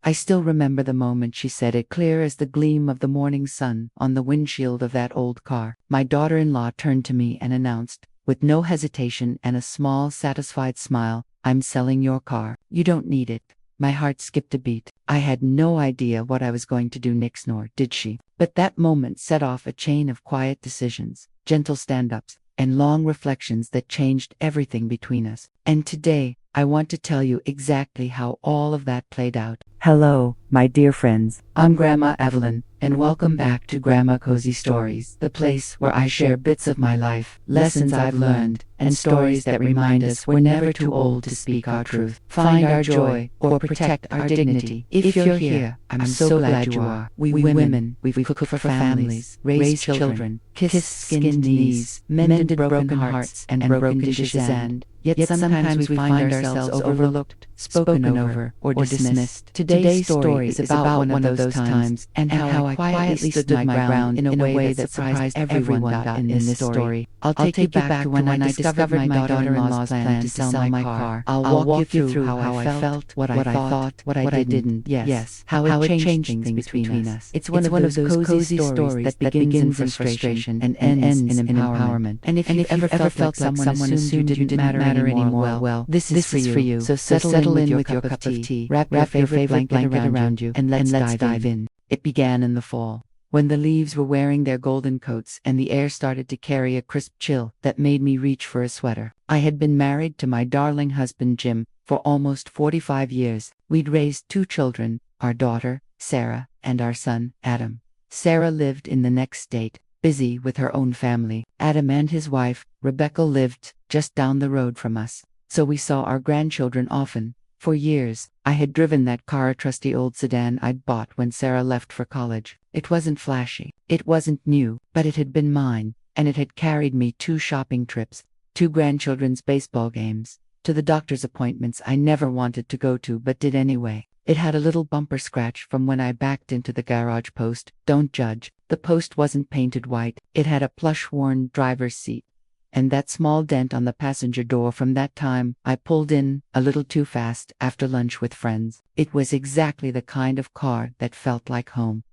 I still remember the moment she said it, clear as the gleam of the morning sun on the windshield of that old car. My daughter-in-law turned to me and announced, with no hesitation and a small, satisfied smile, "I'm selling your car. You don't need it." My heart skipped a beat. I had no idea what I was going to do next, nor did she. But that moment set off a chain of quiet decisions, gentle stand-ups, and long reflections that changed everything between us. And today, I want to tell you exactly how all of that played out. Hello, my dear friends. I'm Grandma Evelyn, and welcome back to Grandma Cozy Stories, the place where I share bits of my life, lessons I've learned, and stories that remind us we're never too old to speak our truth, find our joy, or protect our dignity. If you're here, I'm so glad you are. We women, we've cooked for families, raised children, kissed skinned knees, mended broken hearts, and broken dishes, and yet sometimes we find ourselves overlooked, spoken over, or dismissed. Today's story is about one of those times, and how I quietly stood my ground in a way that surprised everyone got in this story. I'll take you back to when I discovered my daughter-in-law's plan to sell my car. I'll walk you through how I felt, what I thought, what I didn't. Yes, how it changed things between us. It's one of those cozy stories that begins in frustration and ends in empowerment. And if you've ever felt like someone assumed you didn't matter anymore, well, this is for you. So settle in with your cup of tea, wrap your favorite blanket around you, and let's dive in. It began in the fall, when the leaves were wearing their golden coats and the air started to carry a crisp chill that made me reach for a sweater. I had been married to my darling husband Jim for almost 45 years. We'd raised 2 children, our daughter, Sarah, and our son, Adam. Sarah lived in the next state, busy with her own family. Adam and his wife, Rebecca, lived just down the road from us, so we saw our grandchildren often. For years, I had driven that car, a trusty old sedan I'd bought when Sarah left for college. It wasn't flashy, it wasn't new, but it had been mine, and it had carried me 2 shopping trips, 2 grandchildren's baseball games, to the doctor's appointments I never wanted to go to but did anyway. It had a little bumper scratch from when I backed into the garage post. Don't judge, the post wasn't painted white. It had a plush-worn driver's seat, and that small dent on the passenger door from that time I pulled in a little too fast after lunch with friends. It was exactly the kind of car that felt like home.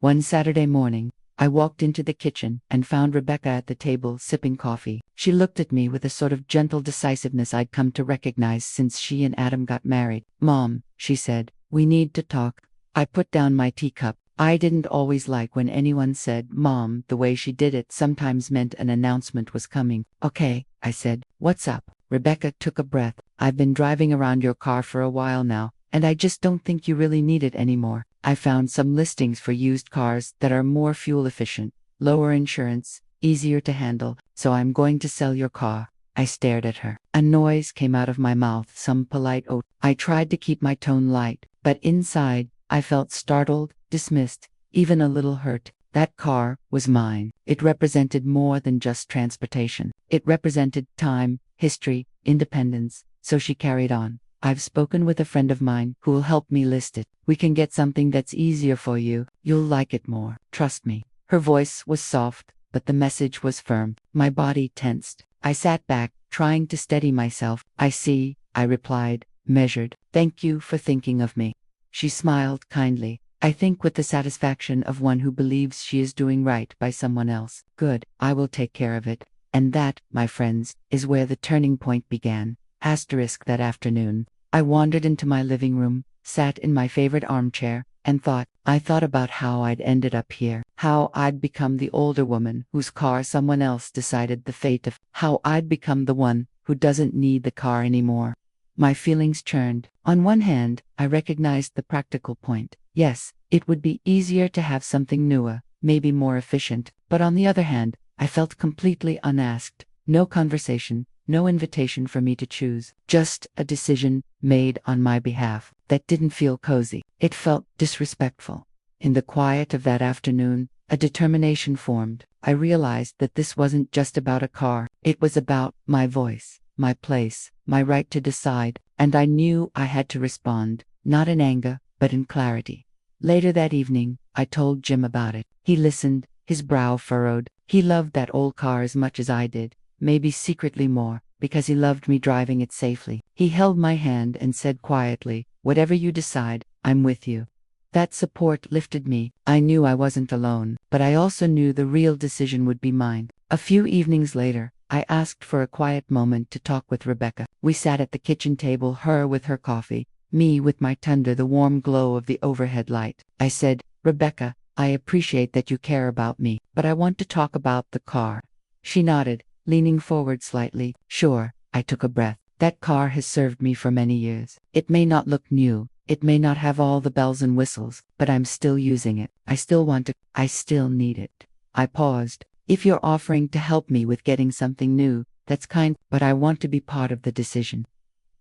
One Saturday morning, I walked into the kitchen and found Rebecca at the table sipping coffee. She looked at me with a sort of gentle decisiveness I'd come to recognize since she and Adam got married. "Mom," she said, "we need to talk." I put down my teacup. I didn't always like when anyone said "Mom." The way she did it sometimes meant an announcement was coming. "Okay," I said. "What's up?" Rebecca took a breath. "I've been driving around your car for a while now, and I just don't think you really need it anymore. I found some listings for used cars that are more fuel efficient, lower insurance, easier to handle, so I'm going to sell your car." I stared at her. A noise came out of my mouth, some polite oath. I tried to keep my tone light, but inside, I felt startled, dismissed, even a little hurt. That car was mine. It represented more than just transportation. It represented time, history, independence. So she carried on. "I've spoken with a friend of mine who will help me list it. We can get something that's easier for you. You'll like it more. Trust me." Her voice was soft, but the message was firm. My body tensed. I sat back, trying to steady myself. "I see," I replied, measured. "Thank you for thinking of me." She smiled kindly. I think with the satisfaction of one who believes she is doing right by someone else. "Good, I will take care of it." And that, my friends, is where the turning point began. That afternoon, I wandered into my living room, sat in my favorite armchair, and thought. I thought about how I'd ended up here, how I'd become the older woman whose car someone else decided the fate of, how I'd become the one who doesn't need the car anymore. My feelings churned. On one hand, I recognized the practical point. Yes, it would be easier to have something newer, maybe more efficient, but on the other hand, I felt completely unasked. No conversation, no invitation for me to choose. Just a decision made on my behalf that didn't feel cozy. It felt disrespectful. In the quiet of that afternoon, a determination formed. I realized that this wasn't just about a car. It was about my voice, my place, my right to decide, and I knew I had to respond, not in anger, but in clarity. Later that evening, I told Jim about it. He listened, his brow furrowed. He loved that old car as much as I did, maybe secretly more, because he loved me driving it safely. He held my hand and said quietly, "Whatever you decide, I'm with you. That support lifted me. I knew I wasn't alone, but I also knew the real decision would be mine. A few evenings later, I asked for a quiet moment to talk with Rebecca. We sat at the kitchen table, her with her coffee, me with my under the warm glow of the overhead light. I said, "Rebecca, I appreciate that you care about me, but I want to talk about the car." She nodded, leaning forward slightly. "Sure." I took a breath. "That car has served me for many years. It may not look new, it may not have all the bells and whistles, but I'm still using it. I still want to, I still need it." I paused. "If you're offering to help me with getting something new, that's kind, but I want to be part of the decision."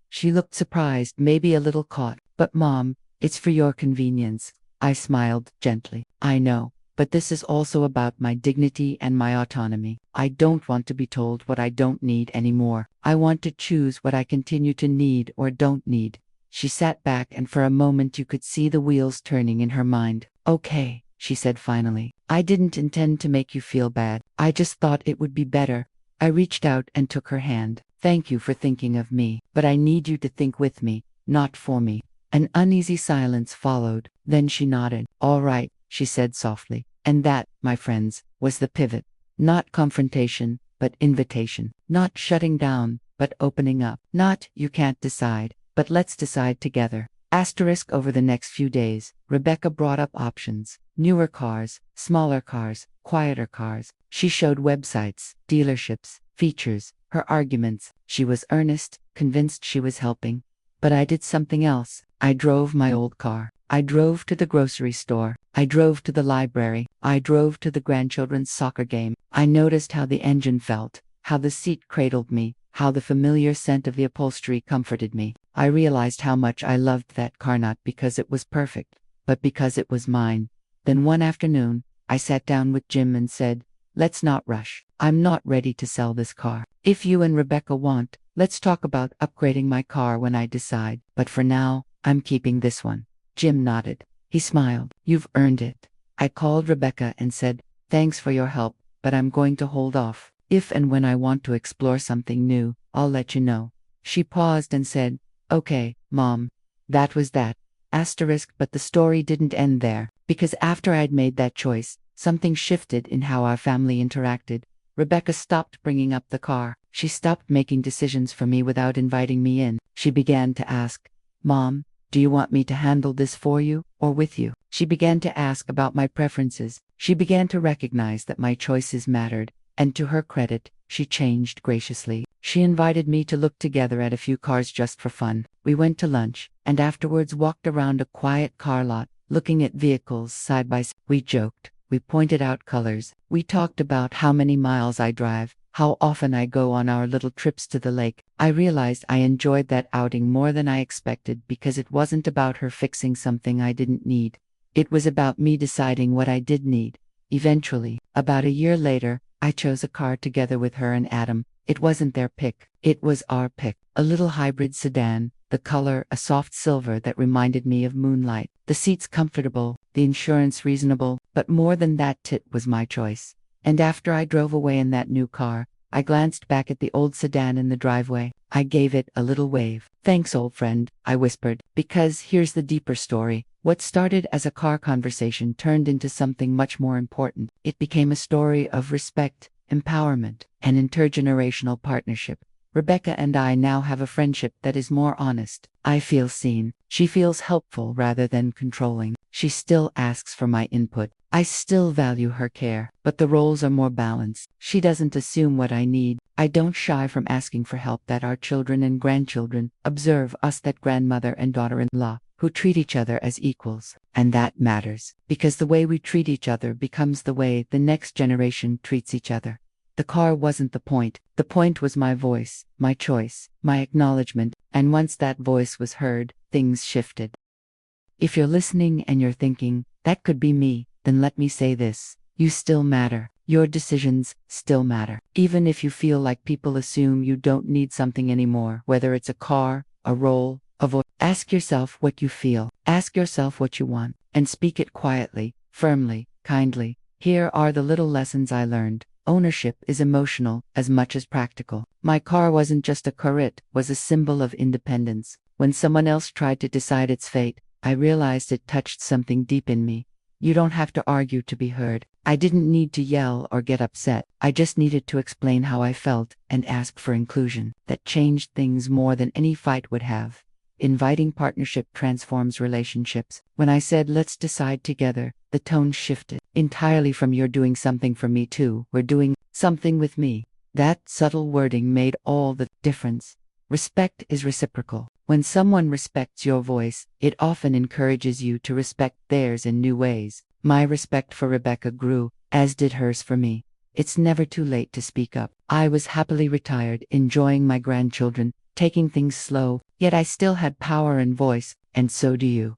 She looked surprised, maybe a little caught. "But Mom, it's for your convenience." I smiled gently. "I know, but this is also about my dignity and my autonomy. I don't want to be told what I don't need anymore. I want to choose what I continue to need or don't need." She sat back, and for a moment you could see the wheels turning in her mind. "Okay," she said finally. "I didn't intend to make you feel bad. I just thought it would be better." I reached out and took her hand. "Thank you for thinking of me, but I need you to think with me, not for me." An uneasy silence followed. Then she nodded. "All right," she said softly. And that, my friends, was the pivot. Not confrontation, but invitation. Not shutting down, but opening up. Not, "You can't decide," but "Let's decide together." Asterisk. Over the next few days, Rebecca brought up options. Newer cars, smaller cars, quieter cars. She showed websites, dealerships, features, her arguments. She was earnest, convinced she was helping. But I did something else. I drove my old car. I drove to the grocery store. I drove to the library. I drove to the grandchildren's soccer game. I noticed how the engine felt, how the seat cradled me, how the familiar scent of the upholstery comforted me. I realized how much I loved that car, not because it was perfect, but because it was mine. Then one afternoon, I sat down with Jim and said, "Let's not rush. I'm not ready to sell this car. If you and Rebecca want, let's talk about upgrading my car when I decide. But for now, I'm keeping this one." Jim nodded. He smiled. "You've earned it." I called Rebecca and said, "Thanks for your help, but I'm going to hold off. If and when I want to explore something new, I'll let you know." She paused and said, "Okay, Mom." That was that. Asterisk. But the story didn't end there, because after I'd made that choice, something shifted in how our family interacted. Rebecca stopped bringing up the car. She stopped making decisions for me without inviting me in. She began to ask, "Mom, do you want me to handle this for you, or with you?" She began to ask about my preferences. She began to recognize that my choices mattered, and to her credit, she changed graciously. She invited me to look together at a few cars just for fun. We went to lunch, and afterwards walked around a quiet car lot, looking at vehicles side by side. We joked. We pointed out colors. We talked about how many miles I drive, how often I go on our little trips to the lake. I realized I enjoyed that outing more than I expected, because it wasn't about her fixing something I didn't need. It was about me deciding what I did need. Eventually, about a year later, I chose a car together with her and Adam. It wasn't their pick. It was our pick. A little hybrid sedan, the color a soft silver that reminded me of moonlight. The seats comfortable, the insurance reasonable, but more than that, it was my choice. And after I drove away in that new car, I glanced back at the old sedan in the driveway. I gave it a little wave. "Thanks, old friend," I whispered. Because here's the deeper story. What started as a car conversation turned into something much more important. It became a story of respect, empowerment, and intergenerational partnership. Rebecca and I now have a friendship that is more honest. I feel seen. She feels helpful rather than controlling. She still asks for my input. I still value her care, but the roles are more balanced. She doesn't assume what I need. I don't shy from asking for help. That our children and grandchildren observe us, that grandmother and daughter-in-law, who treat each other as equals. And that matters, because the way we treat each other becomes the way the next generation treats each other. The car wasn't the point. The point was my voice, my choice, my acknowledgement, and once that voice was heard, things shifted. If you're listening and you're thinking, "That could be me," then let me say this: you still matter. Your decisions still matter. Even if you feel like people assume you don't need something anymore, whether it's a car, a role, a voice, ask yourself what you feel. Ask yourself what you want, and speak it quietly, firmly, kindly. Here are the little lessons I learned. Ownership is emotional as much as practical. My car wasn't just a car, it was a symbol of independence. When someone else tried to decide its fate, I realized it touched something deep in me. You don't have to argue to be heard. I didn't need to yell or get upset. I just needed to explain how I felt and ask for inclusion. That changed things more than any fight would have. Inviting partnership transforms relationships. When I said, let's decide together, the tone shifted entirely from you're doing something for me to we're doing something with me. That subtle wording made all the difference. Respect is reciprocal. When someone respects your voice, it often encourages you to respect theirs in new ways. My respect for Rebecca grew, as did hers for me. It's never too late to speak up. I was happily retired, enjoying my grandchildren, taking things slow, yet I still had power and voice, and so do you.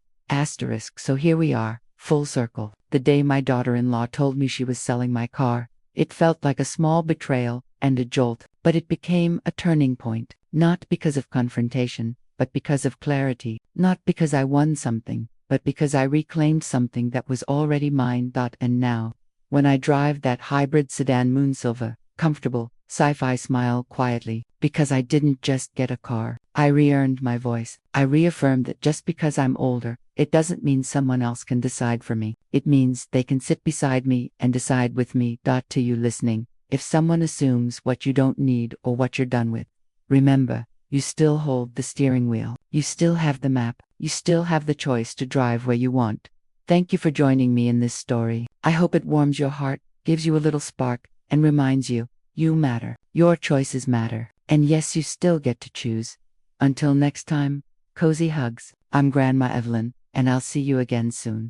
So here we are, full circle. The day my daughter-in-law told me she was selling my car, it felt like a small betrayal and a jolt, but it became a turning point, not because of confrontation, but because of clarity, not because I won something, but because I reclaimed something that was already mine. And now, when I drive that hybrid sedan Moonsilver, comfortable, sci-fi smile quietly, because I didn't just get a car. I re-earned my voice. I reaffirmed that just because I'm older, it doesn't mean someone else can decide for me. It means they can sit beside me and decide with me. To you listening, if someone assumes what you don't need or what you're done with, remember, you still hold the steering wheel. You still have the map. You still have the choice to drive where you want. Thank you for joining me in this story. I hope it warms your heart, gives you a little spark, and reminds you, you matter. Your choices matter. And yes, you still get to choose. Until next time, cozy hugs. I'm Grandma Evelyn, and I'll see you again soon.